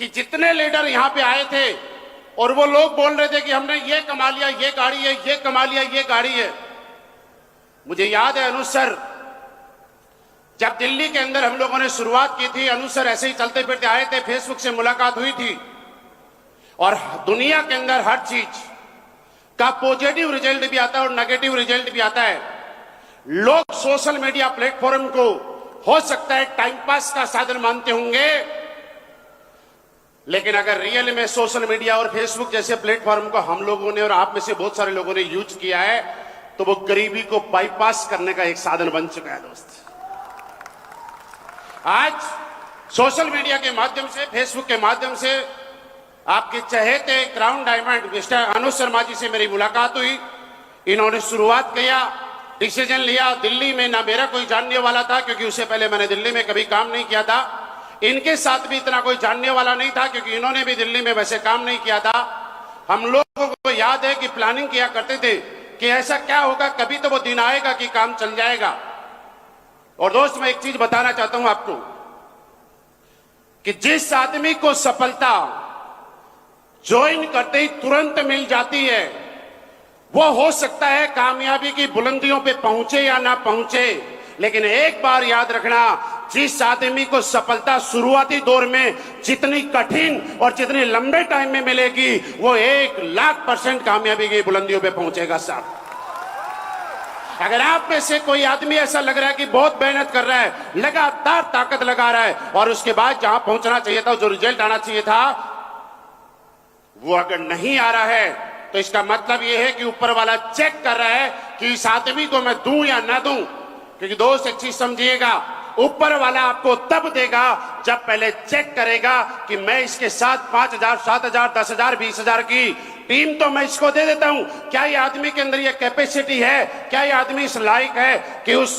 कि जितने लीडर यहां पे आए थे और वो लोग बोल रहे थे कि हमने ये कमा लिया, ये गाड़ी है, ये कमा लिया, ये गाड़ी है। मुझे याद है अनुज सर, जब दिल्ली के अंदर हम लोगों ने शुरुआत की थी, अनुज सर ऐसे ही चलते फिरते आए थे, फेसबुक से मुलाकात हुई थी और दुनिया के अंदर हर चीज का पॉजिटिव रिजल्ट भी आता है और नेगेटिव रिजल्ट भी आता है। लोग सोशल मीडिया प्लेटफॉर्म को हो सकता है टाइम पास का साधन मानते होंगे, लेकिन अगर रियल में सोशल मीडिया और फेसबुक जैसे प्लेटफॉर्म को हम लोगों ने और आप में से बहुत सारे लोगों ने यूज किया है तो वो गरीबी को बाईपास करने का एक साधन बन चुका है। दोस्त, आज सोशल मीडिया के माध्यम से, फेसबुक के माध्यम से आपके चहेते crown diamond mister Anuj Sharma ji से मेरी मुलाकात हुई। इन्होंने शुरुआत किया, डिसीजन लिया। दिल्ली में ना मेरा कोई जानने वाला था क्योंकि उससे पहले मैंने दिल्ली में कभी काम नहीं किया था। इनके साथ भी इतना कोई जानने वाला नहीं था क्योंकि इन्होंने भी दिल्ली में वैसे काम नहीं किया था। हम लोगों को याद है कि प्लानिंग किया करते थे कि ऐसा क्या होगा, कभी तो वो दिन आएगा कि काम चल जाएगा। और दोस्त, मैं एक चीज बताना चाहता हूं आपको कि जिस आदमी को सफलता ज्वाइन करते ही तुरंत मिल जाती है, वो हो सकता है कामयाबी की बुलंदियों पे पहुंचे या ना पहुंचे, लेकिन एक बार याद रखना, जिस आदमी को सफलता शुरुआती दौर में जितनी कठिन और जितनी लंबे टाइम में मिलेगी, वो 1,00,000% कामयाबी की बुलंदियों पे पहुंचेगा साहब। अगर आप में से कोई आदमी ऐसा लग रहा है कि बहुत मेहनत कर रहा है, लगातार ताकत लगा रहा है और उसके बाद जहां पहुंचना चाहिए था, जो रिजल्ट आना चाहिए था, वो अगर नहीं आ रहा है, तो इसका मतलब यह है कि ऊपर वाला चेक कर रहा है कि इस आदमी को मैं दूं या ना दूं। क्योंकि दोस्त, एक चीज समझिएगा, ऊपर वाला आपको तब देगा जब पहले चेक करेगा कि मैं इसके साथ 5,000, 7,000, 10,000, 20,000 की टीम तो मैं इसको दे देता हूं। क्या ये आदमी के अंदर ये कैपेसिटी है, क्या ये आदमी इस लायक है कि उस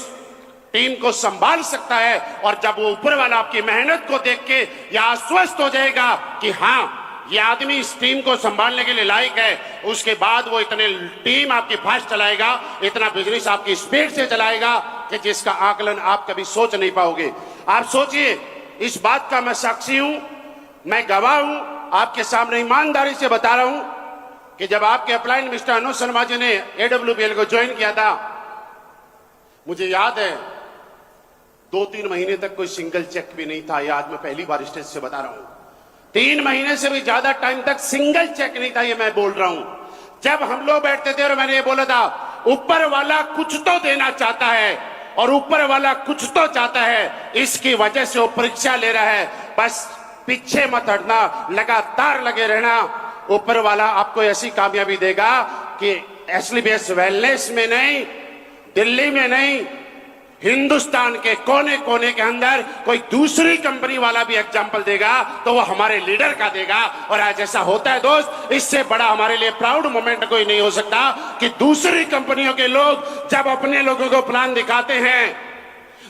टीम को संभाल सकता है। और जब वो ऊपर वाला आपकी मेहनत को देख के यह आश्वस्त हो जाएगा कि हाँ, ये आदमी इस टीम को संभालने के लिए लायक है, उसके बाद वो इतने टीम आपकी फास्ट चलाएगा, इतना बिजनेस आपकी स्पीड से चलाएगा कि जिसका आकलन आप कभी सोच नहीं पाओगे। आप सोचिए, इस बात का मैं साक्षी हूं, मैं गवाह हूं, आपके सामने ईमानदारी से बता रहा हूं कि जब आपके अपलाइन मिस्टर अनुज शर्मा जी ने AWPL को ज्वाइन किया था, मुझे याद है 2-3 महीने तक कोई सिंगल चेक भी नहीं था। यह आज मैं पहली बार स्टेज से बता रहा हूं। 3 महीने से भी ज्यादा टाइम तक सिंगल चेक नहीं था, ये मैं बोल रहा हूं। जब हम लोग बैठते थे और मैंने ये बोला था, ऊपर वाला कुछ तो देना चाहता है और ऊपर वाला कुछ तो चाहता है, इसकी वजह से वो परीक्षा ले रहा है। बस पीछे मत हटना, लगातार लगे रहना, ऊपर वाला आपको ऐसी कामयाबी देगा कि SLBS वेलनेस में नहीं, दिल्ली में नहीं, हिंदुस्तान के कोने कोने के अंदर कोई दूसरी कंपनी वाला भी एग्जाम्पल देगा तो वो हमारे लीडर का देगा। और आज ऐसा होता है दोस्त, इससे बड़ा हमारे लिए प्राउड मोमेंट कोई नहीं हो सकता कि दूसरी कंपनियों के लोग जब अपने लोगों को प्लान दिखाते हैं,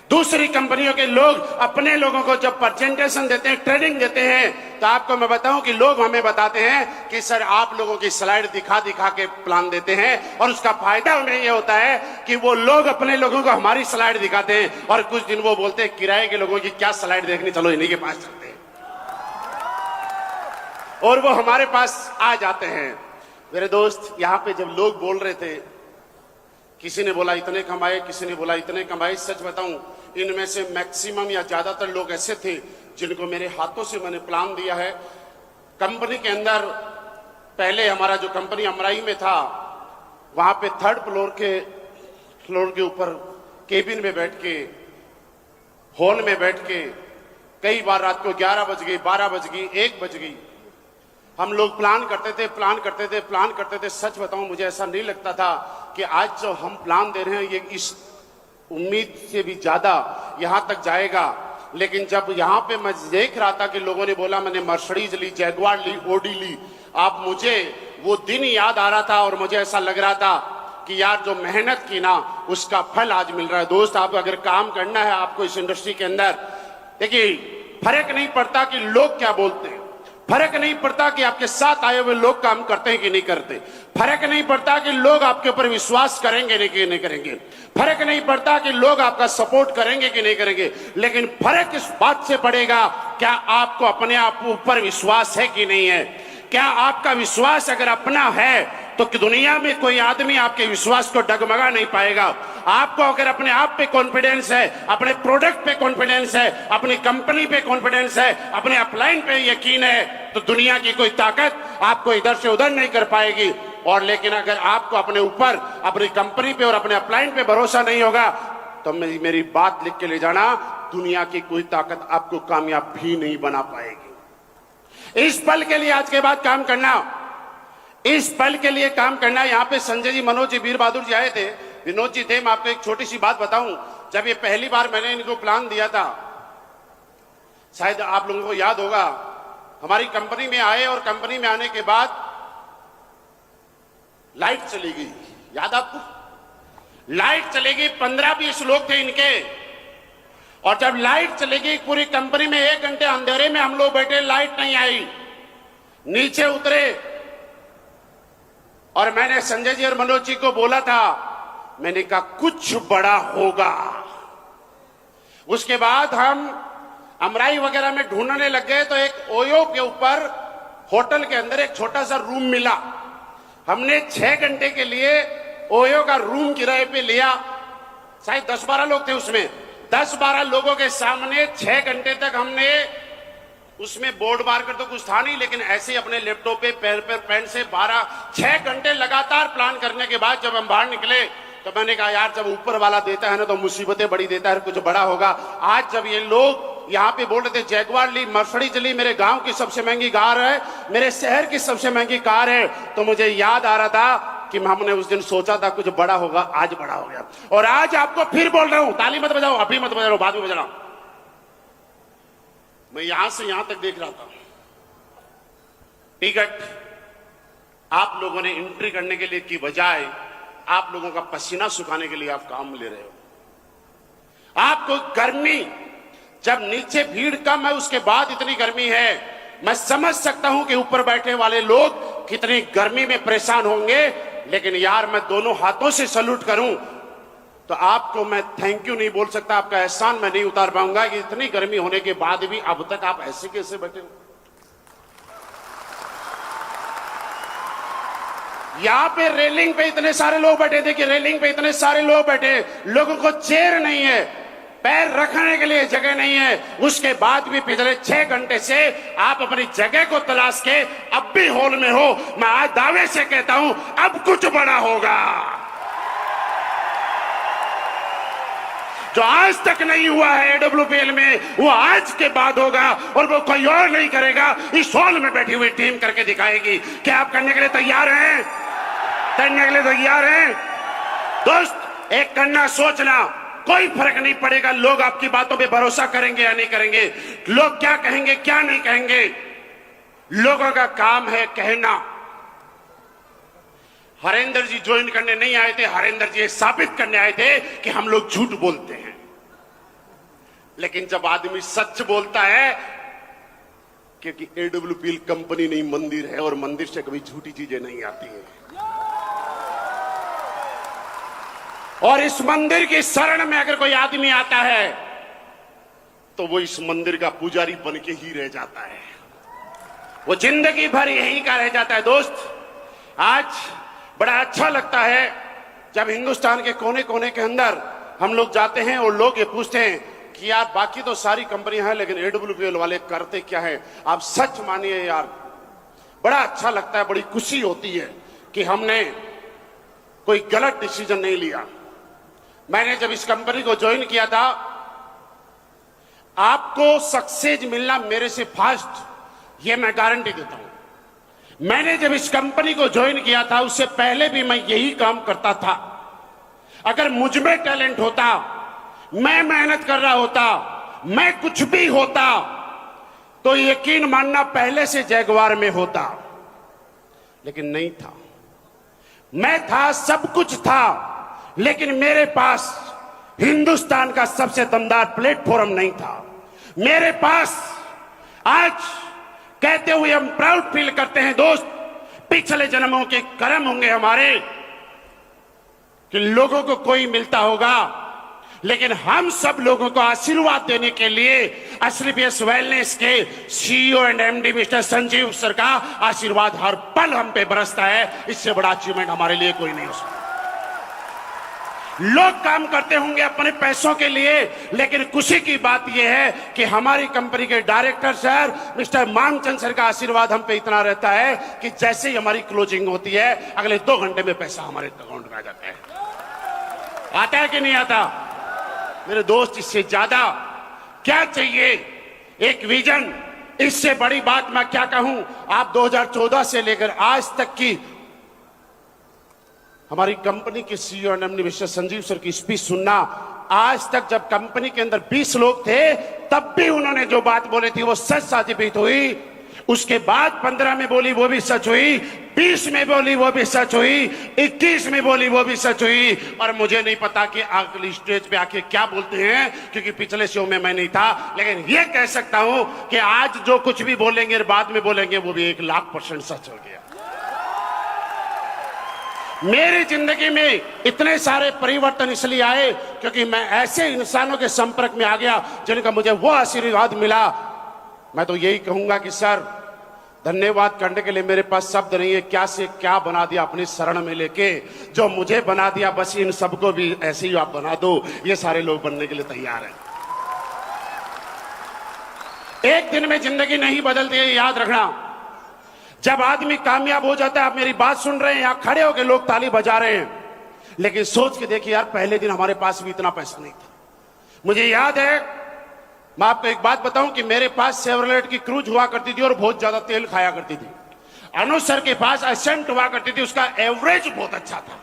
दूसरी कंपनियों के लोग अपने लोगों को जब प्रेजेंटेशन देते हैं, ट्रेनिंग देते हैं, तो आपको मैं बताऊं कि लोग हमें बताते हैं कि सर आप लोगों की स्लाइड दिखा दिखा के प्लान देते हैं। और उसका फायदा हमें यह होता है कि वो लोग अपने लोगों को हमारी स्लाइड दिखाते हैं और कुछ दिन वो बोलते हैं किराए के लोगों की क्या स्लाइड देखनी, चलो इन्हीं के पास चलते हैं, और वो हमारे पास आ जाते हैं। मेरे दोस्त, यहां पे जब लोग बोल रहे थे, किसी ने बोला इतने कमाए, किसी ने बोला इतने कमाए, सच बताऊं इनमें से मैक्सिमम या ज्यादातर लोग ऐसे थे जिनको मेरे हाथों से मैंने प्लान दिया है। कंपनी के अंदर पहले हमारा जो कंपनी अमराई में था, वहां पे 3rd फ्लोर के ऊपर केबिन में बैठ के, हॉल में बैठ के, कई बार रात को 11 बज गई, 12 बज गई, 1 बज गई, हम लोग प्लान करते थे। सच बताऊं, मुझे ऐसा नहीं लगता था कि आज जो हम प्लान दे रहे हैं ये इस उम्मीद से भी ज्यादा यहां तक जाएगा। लेकिन जब यहां पे मैं देख रहा था कि लोगों ने बोला मैंने मर्सिडीज ली, जैगुआर ली, ऑडी ली, आप मुझे वो दिन याद आ रहा था और मुझे ऐसा लग रहा था कि यार जो मेहनत की ना, उसका फल आज मिल रहा है। दोस्त, आप अगर काम करना है आपको इस इंडस्ट्री के अंदर, देखिए फर्क नहीं पड़ता कि लोग क्या बोलते हैं, फर्क नहीं पड़ता कि आपके साथ आए हुए लोग काम करते हैं कि नहीं करते, फर्क नहीं पड़ता कि लोग आपके ऊपर विश्वास करेंगे कि नहीं करेंगे, फर्क नहीं पड़ता कि लोग आपका सपोर्ट करेंगे कि नहीं करेंगे, लेकिन फर्क इस बात से पड़ेगा क्या आपको अपने आप ऊपर विश्वास है कि नहीं है। क्या आपका विश्वास अगर अपना है तो कि दुनिया में कोई आदमी आपके विश्वास को डगमगा नहीं पाएगा। आपको अगर अपने आप पे कॉन्फिडेंस है, अपने प्रोडक्ट पे कॉन्फिडेंस है, अपनी कंपनी पे कॉन्फिडेंस है, अपने अपलाइन पे यकीन है, तो दुनिया की कोई ताकत आपको इधर से उधर नहीं कर पाएगी। और लेकिन अगर आपको अपने ऊपर, अपनी कंपनी पे और अपने अपलाइन पे भरोसा नहीं होगा तो मेरी बात लिख के ले जाना, दुनिया की कोई ताकत आपको कामयाब भी नहीं बना पाएगी। इस पल के लिए आज के बाद काम करना, इस पल के लिए काम करना। यहां पे संजय जी, मनोज जी, वीर बहादुर जी आए थे, विनोद जी थे। मैं आपको एक छोटी सी बात बताऊं, जब ये पहली बार मैंने इनको प्लान दिया था, शायद आप लोगों को याद होगा, हमारी कंपनी में आए और कंपनी में आने के बाद लाइट चली गई। याद आपको? लाइट चली गई, 15-20 लोग थे इनके, और जब लाइट चली गई पूरी कंपनी में 1 घंटे अंधेरे में हम लोग बैठे, लाइट नहीं आई। नीचे उतरे और मैंने संजय जी और मनोज जी को बोला था, मैंने कहा कुछ बड़ा होगा। उसके बाद हम अमराई वगैरह में ढूंढने लग गए तो एक ओयो के ऊपर होटल के अंदर एक छोटा सा रूम मिला। हमने 6 घंटे के लिए ओयो का रूम किराए पे लिया। शायद 10-12 लोग थे उसमें। 10-12 लोगों के सामने 6 घंटे तक हमने, उसमें बोर्ड बार कर तो कुछ था नहीं, लेकिन ऐसे ही अपने लैपटॉप पे पेन से 6 घंटे लगातार प्लान करने के बाद जब हम बाहर निकले तो मैंने कहा यार, जब ऊपर वाला देता है ना तो मुसीबतें बड़ी देता है, कुछ बड़ा होगा। आज जब ये लोग यहाँ पे बोल रहे थे जैगवार ली, मर्सिडीज ली, मेरे गांव की सबसे महंगी कार है, मेरे शहर की सबसे महंगी कार है, तो मुझे याद आ रहा था कि हमने उस दिन सोचा था कुछ बड़ा होगा, आज बड़ा हो गया। और आज आपको फिर बोल रहा हूं, ताली मत बजाओ, अभी मत बजाओ, बाद में बजाओ। मैं यहां से यहां तक देख रहा था, टिकट आप लोगों ने एंट्री करने के लिए की बजाय आप लोगों का पसीना सुखाने के लिए आप काम ले रहे हो। आपको गर्मी, जब नीचे भीड़ कम है उसके बाद इतनी गर्मी है, मैं समझ सकता हूं कि ऊपर बैठे वाले लोग कितनी गर्मी में परेशान होंगे, लेकिन यार मैं दोनों हाथों से सल्यूट करूं तो आपको मैं थैंक यू नहीं बोल सकता, आपका एहसान मैं नहीं उतार पाऊंगा कि इतनी गर्मी होने के बाद भी अब तक आप ऐसे कैसे बैठे हो। यहां पे रेलिंग पे इतने सारे लोग बैठे थे कि रेलिंग पे इतने सारे लोग बैठे, लोगों को चेयर नहीं है, पैर रखने के लिए जगह नहीं है, उसके बाद भी पिछले 6 घंटे से आप अपनी जगह को तलाश के अब भी हॉल में हो। मैं आज दावे से कहता हूं अब कुछ बड़ा होगा। जो आज तक नहीं हुआ है AWPL में, वो आज के बाद होगा और वो कोई और नहीं करेगा, इस हॉल में बैठी हुई टीम करके दिखाएगी। क्या आप करने के लिए तैयार हैं? करने के लिए तैयार हैं? दोस्त, एक करना सोचना, कोई फर्क नहीं पड़ेगा लोग आपकी बातों पे भरोसा करेंगे या नहीं करेंगे, लोग क्या कहेंगे क्या नहीं कहेंगे, लोगों का काम है कहना। हरेंद्र जी ज्वाइन करने नहीं आए थे, हरेंद्र जी साबित करने आए थे कि हम लोग झूठ बोलते हैं। लेकिन जब आदमी सच बोलता है, क्योंकि AWPL कंपनी नहीं मंदिर है और मंदिर से कभी झूठी चीजें नहीं आती है, और इस मंदिर की शरण में अगर कोई आदमी आता है तो वो इस मंदिर का पुजारी बन के ही रह जाता है, वो जिंदगी भर यही का रह जाता है। दोस्त, आज बड़ा अच्छा लगता है जब हिंदुस्तान के कोने कोने के अंदर हम लोग जाते हैं और लोग ये पूछते हैं कि यार बाकी तो सारी कंपनियां हैं लेकिन AWPL वाले करते क्या है। आप सच मानिए यार, बड़ा अच्छा लगता है, बड़ी खुशी होती है कि हमने कोई गलत डिसीजन नहीं लिया। मैंने जब इस कंपनी को ज्वाइन किया था, आपको सक्सेस मिलना मेरे से फास्ट, ये मैं गारंटी देता हूं। मैंने जब इस कंपनी को ज्वाइन किया था उससे पहले भी मैं यही काम करता था। अगर मुझ में टैलेंट होता, मैं मेहनत कर रहा होता, मैं कुछ भी होता, तो यकीन मानना पहले से जैगवार में होता, लेकिन नहीं था। मैं था, सब कुछ था, लेकिन मेरे पास हिंदुस्तान का सबसे दमदार प्लेटफॉर्म नहीं था। मेरे पास आज कहते हुए हम प्राउड फील करते हैं दोस्त, पिछले जन्मों के कर्म होंगे हमारे कि लोगों को कोई मिलता होगा, लेकिन हम सब लोगों को आशीर्वाद देने के लिए एसलीपीएस वेलनेस के CEO and MD mister Sanjeev sir का आशीर्वाद हर पल हम पे बरसता है। इससे बड़ा अचीवमेंट हमारे लिए कोई नहीं हो सकता। लोग काम करते होंगे अपने पैसों के लिए, लेकिन खुशी की बात यह है कि हमारी कंपनी के director sir mister Manchand sir का आशीर्वाद हम पे इतना रहता है कि जैसे ही हमारी क्लोजिंग होती है अगले 2 घंटे में पैसा हमारे अकाउंट में आ जाता है। आता है कि नहीं आता? मेरे दोस्त, इससे ज्यादा क्या चाहिए? एक विजन, इससे बड़ी बात मैं क्या कहूं। आप 2014 से लेकर आज तक की हमारी कंपनी के CEO and MD mister Sanjeev sir की स्पीच सुनना, आज तक जब कंपनी के अंदर 20 लोग थे तब भी उन्होंने जो बात बोली थी वो सच साबित हुई। उसके बाद 15 में बोली वो भी सच हुई, 20 में बोली वो भी सच हुई, 21 में बोली वो भी सच हुई। और मुझे नहीं पता कि अगली स्टेज पे आके क्या बोलते हैं, क्योंकि पिछले शो में मैं नहीं था, लेकिन ये कह सकता हूं कि आज जो कुछ भी बोलेंगे बाद में बोलेंगे वो भी 1,00,000% सच हो गया। मेरी जिंदगी में इतने सारे परिवर्तन इसलिए आए क्योंकि मैं ऐसे इंसानों के संपर्क में आ गया जिनका मुझे वो आशीर्वाद मिला। मैं तो यही कहूंगा कि सर, धन्यवाद करने के लिए मेरे पास शब्द नहीं है। क्या से क्या बना दिया अपनी शरण में लेके, जो मुझे बना दिया, बस इन सबको भी ऐसे ही आप बना दो। ये सारे लोग बनने के लिए तैयार हैं। एक दिन में जिंदगी नहीं बदलती है, याद रखना। जब आदमी कामयाब हो जाता है, आप मेरी बात सुन रहे हैं, यहां खड़े होकर लोग ताली बजा रहे हैं, लेकिन सोच के देखिए यार, पहले दिन हमारे पास भी इतना पैसा नहीं था। मुझे याद है, मैं आपको एक बात बताऊं कि मेरे पास शेवरलेट की क्रूज हुआ करती थी और बहुत ज्यादा तेल खाया करती थी। अनुज सर के पास एसेंट हुआ करती थी, उसका एवरेज बहुत अच्छा था।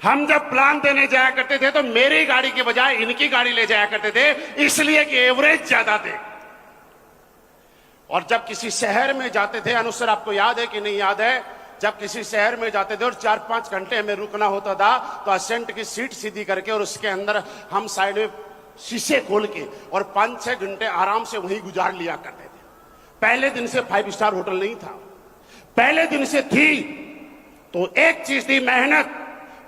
हम जब प्लान देने जाया करते थे तो मेरी गाड़ी के बजाय इनकी गाड़ी ले जाया करते थे, इसलिए कि एवरेज ज्यादा थे। और जब किसी शहर में जाते थे, अनुज सर आपको याद है कि नहीं याद है, जब किसी शहर में जाते थे और 4-5 घंटे हमें रुकना होता था, तो एसेंट की सीट सीधी करके और उसके अंदर हम साइड में शीशे खोल के और 5-6 घंटे आराम से वहीं गुजार लिया करते थे। पहले दिन से 5 स्टार होटल नहीं था, पहले दिन से थी तो एक चीज थी मेहनत,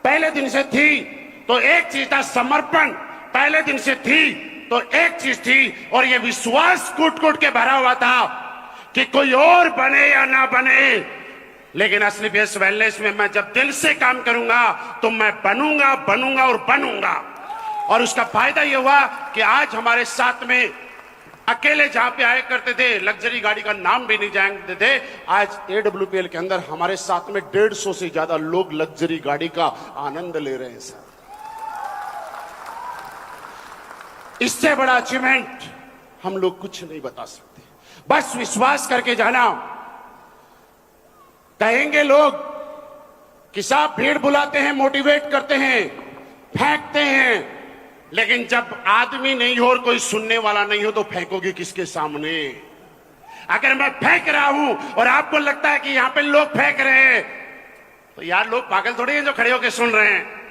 पहले दिन से थी तो एक चीज था समर्पण, पहले दिन से थी तो एक चीज थी, और ये विश्वास कूट कूट के भरा हुआ था कि कोई और बने या ना बने, लेकिन एसलीपीएस वेलनेस में मैं जब दिल से काम करूंगा तो मैं बनूंगा, बनूंगा और बनूंगा। और उसका फायदा यह हुआ कि आज हमारे साथ में अकेले जहां पे आया करते थे, लग्जरी गाड़ी का नाम भी नहीं जानते थे, आज AWPL के अंदर हमारे साथ में 150 से ज्यादा लोग लग्जरी गाड़ी का आनंद ले रहे हैं सर। इससे बड़ा अचीवमेंट हम लोग कुछ नहीं बता सकते। बस विश्वास करके जाना। कहेंगे लोग कि साहब भीड़ बुलाते हैं, मोटिवेट करते हैं, फेंकते हैं, लेकिन जब आदमी नहीं हो और कोई सुनने वाला नहीं हो तो फेंकोगे किसके सामने? अगर मैं फेंक रहा हूं और आपको लगता है कि यहां पे लोग फेंक रहे हैं, तो यार लोग पागल थोड़ी हैं जो खड़े होकर सुन रहे हैं।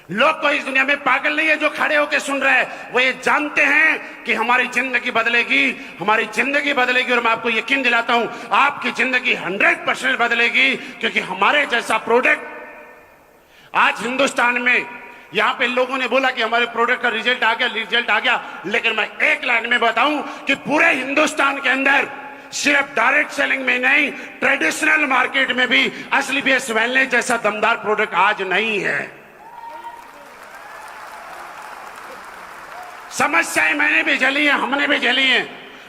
लोग कोई इस दुनिया में पागल नहीं है जो खड़े होकर सुन रहे हैं। वो ये जानते हैं कि हमारी जिंदगी बदलेगी, हमारी जिंदगी बदलेगी, और मैं आपको यकीन दिलाता हूं आपकी जिंदगी 100% बदलेगी, क्योंकि हमारे जैसा प्रोडक्ट आज हिंदुस्तान में, यहां पे लोगों ने बोला कि हमारे प्रोडक्ट का रिजल्ट आ गया, लेकिन मैं एक लाइन में बताऊं कि पूरे हिंदुस्तान के अंदर सिर्फ डायरेक्ट सेलिंग में नहीं, ट्रेडिशनल मार्केट में भी एसलीपीएस वेलनेस जैसा दमदार प्रोडक्ट आज नहीं है। समस्याएं मैंने भी झेली हैं, हमने भी झेली हैं।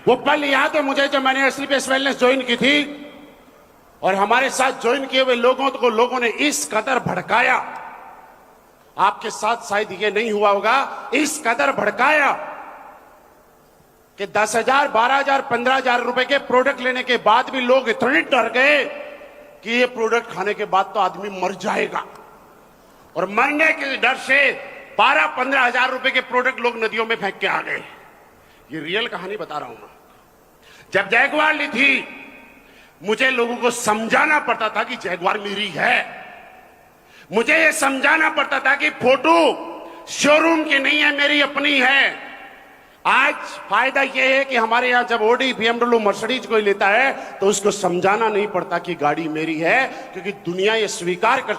वो पल याद है मुझे जब मैंने एसलीपीएस वेलनेस ज्वाइन की थी और हमारे साथ ज्वाइन किए हुए लोगों को लोगों ने इस कदर भड़काया, आपके साथ शायद ये नहीं हुआ होगा, इस कदर भड़काया कि 10,000, 12,000, 15,000 रुपए के प्रोडक्ट लेने के बाद भी लोग इतने डर गए कि ये प्रोडक्ट खाने के बाद तो आदमी मर जाएगा, और मरने के डर से 12-15 हजार रुपए के प्रोडक्ट लोग नदियों में फेंक के आ गए। ये रियल कहानी बता रहा हूं मैं। जब जैगुआर ली थी, मुझे लोगों को समझाना पड़ता था कि जैगुआर मेरी है। मुझे ये समझाना पड़ता था कि फोटो शोरूम की नहीं है, मेरी अपनी है। आज फायदा यह है कि हमारे यहां जब ओडी बीएमडब्ल्यू मर्सिडीज कोई लेता है तो उसको समझाना नहीं पड़ता कि गाड़ी मेरी है, क्योंकि दुनिया ये स्वीकार कर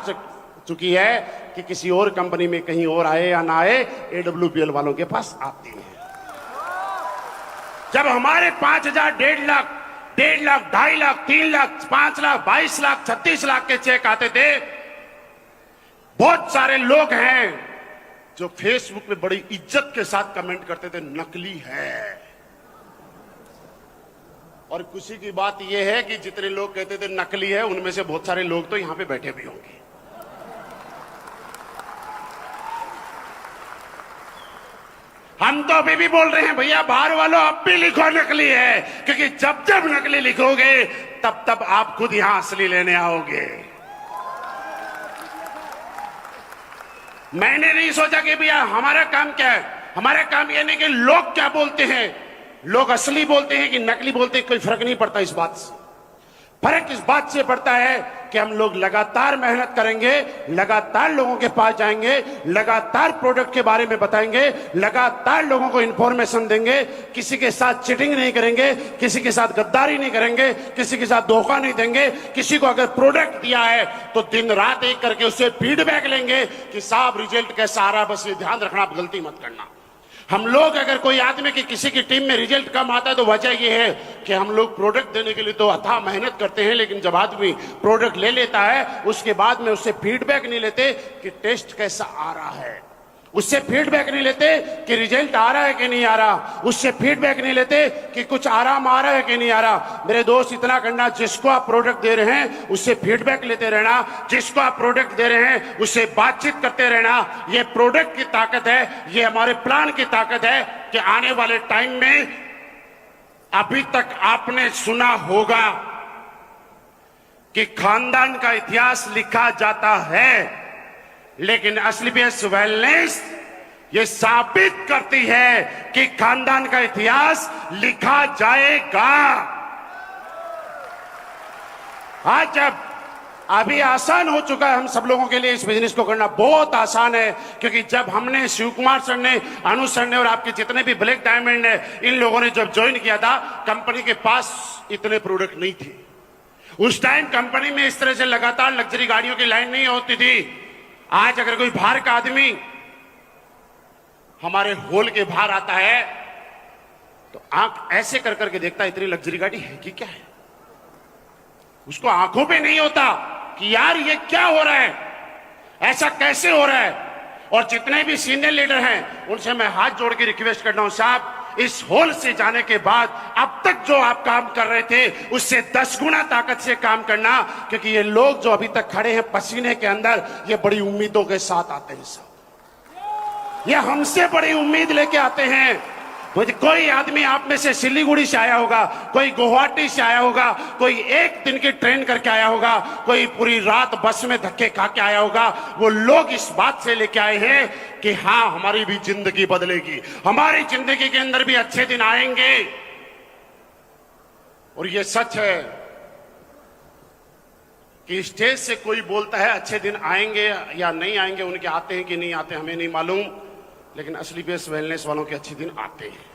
चुकी है कि किसी और कंपनी में कहीं और आए या ना आए, एडब्ल्यूपीएल वालों के पास आती है। जब हमारे 5,000, 1.5 लाख, 1.5 लाख, 2.5 लाख, 3 लाख, 5 लाख, 22 लाख, 36 लाख के चेक आते थे, बहुत सारे लोग हैं जो फेसबुक पे बड़ी इज्जत के साथ कमेंट करते थे नकली है। और खुशी की बात यह है कि जितने लोग कहते थे नकली है, उनमें से बहुत सारे लोग तो यहां पे बैठे भी होंगे। हम तो अभी भी बोल रहे हैं भैया बाहर वालों अब भी लिखो नकली है, क्योंकि जब जब नकली लिखोगे तब तब आप खुद यहां असली लेने आओगे। मैंने नहीं सोचा कि भैया हमारा काम क्या है। हमारा काम यह नहीं कि लोग क्या बोलते हैं, लोग असली बोलते हैं कि नकली बोलते हैं, कोई फर्क नहीं पड़ता इस बात से। फर्क इस बात से पड़ता है कि हम लोग लगातार मेहनत करेंगे, लगातार लोगों के पास जाएंगे, लगातार प्रोडक्ट के बारे में बताएंगे, लगातार लोगों को इंफॉर्मेशन देंगे, किसी के साथ चीटिंग नहीं करेंगे, किसी के साथ गद्दारी नहीं करेंगे, किसी के साथ धोखा नहीं देंगे। किसी को अगर प्रोडक्ट दिया है तो दिन रात एक करके उससे फीडबैक लेंगे कि साहब रिजल्ट कैसा आ रहा है, बस ये ध्यान रखना, आप गलती मत करना। हम लोग अगर कोई आदमी की किसी की टीम में रिजल्ट कम आता है तो वजह यह है कि हम लोग प्रोडक्ट देने के लिए तो अथाह मेहनत करते हैं, लेकिन जब आदमी प्रोडक्ट ले लेता है उसके बाद में उससे फीडबैक नहीं लेते कि टेस्ट कैसा आ रहा है, उससे फीडबैक नहीं लेते कि रिजल्ट आ रहा है कि नहीं आ रहा, उससे फीडबैक नहीं लेते कि कुछ आराम आ रहा है कि नहीं आ रहा। मेरे दोस्त इतना करना, जिसको आप प्रोडक्ट दे रहे हैं उससे फीडबैक लेते रहना, जिसको आप प्रोडक्ट दे रहे हैं उससे बातचीत करते रहना। ये प्रोडक्ट की ताकत है, ये हमारे प्लान की ताकत है कि आने वाले टाइम में अभी तक आपने सुना होगा कि खानदान का इतिहास लिखा जाता है, लेकिन असलियत वेलनेस ये साबित करती है कि खानदान का इतिहास लिखा जाएगा। आज जब अभी आसान हो चुका है हम सब लोगों के लिए, इस बिजनेस को करना बहुत आसान है, क्योंकि जब हमने शिव कुमार सर ने, अनु सर ने और आपके जितने भी ब्लैक डायमंड है, इन लोगों ने जब ज्वाइन किया था, कंपनी के पास इतने प्रोडक्ट नहीं थे। उस टाइम कंपनी में इस तरह से लगातार लग्जरी गाड़ियों की लाइन नहीं होती थी। आज अगर कोई बाहर का आदमी हमारे हॉल के बाहर आता है तो आंख ऐसे कर करके देखता है इतनी लग्जरी गाड़ी है कि क्या है। उसको आंखों पे नहीं होता कि यार ये क्या हो रहा है, ऐसा कैसे हो रहा है। और जितने भी सीनियर लीडर हैं उनसे मैं हाथ जोड़ के रिक्वेस्ट करता हूं, साहब इस हॉल से जाने के बाद अब तक जो आप काम कर रहे थे उससे 10 गुना ताकत से काम करना, क्योंकि ये लोग जो अभी तक खड़े हैं पसीने के अंदर, ये बड़ी उम्मीदों के साथ आते हैं साहब, ये हमसे बड़ी उम्मीद लेके आते हैं। कोई आदमी आप में से सिलीगुड़ी से आया होगा, कोई गुवाहाटी से आया होगा, कोई एक दिन की ट्रेन करके आया होगा, कोई पूरी रात बस में धक्के खा के आया होगा। वो लोग इस बात से लेके आए हैं कि हाँ हमारी भी जिंदगी बदलेगी, हमारी जिंदगी के अंदर भी अच्छे दिन आएंगे। और ये सच है कि स्टेज से कोई बोलता है अच्छे दिन आएंगे या नहीं आएंगे, उनके आते हैं कि नहीं आते हमें नहीं मालूम, लेकिन असली बेस वेलनेस वालों के अच्छे दिन आते हैं।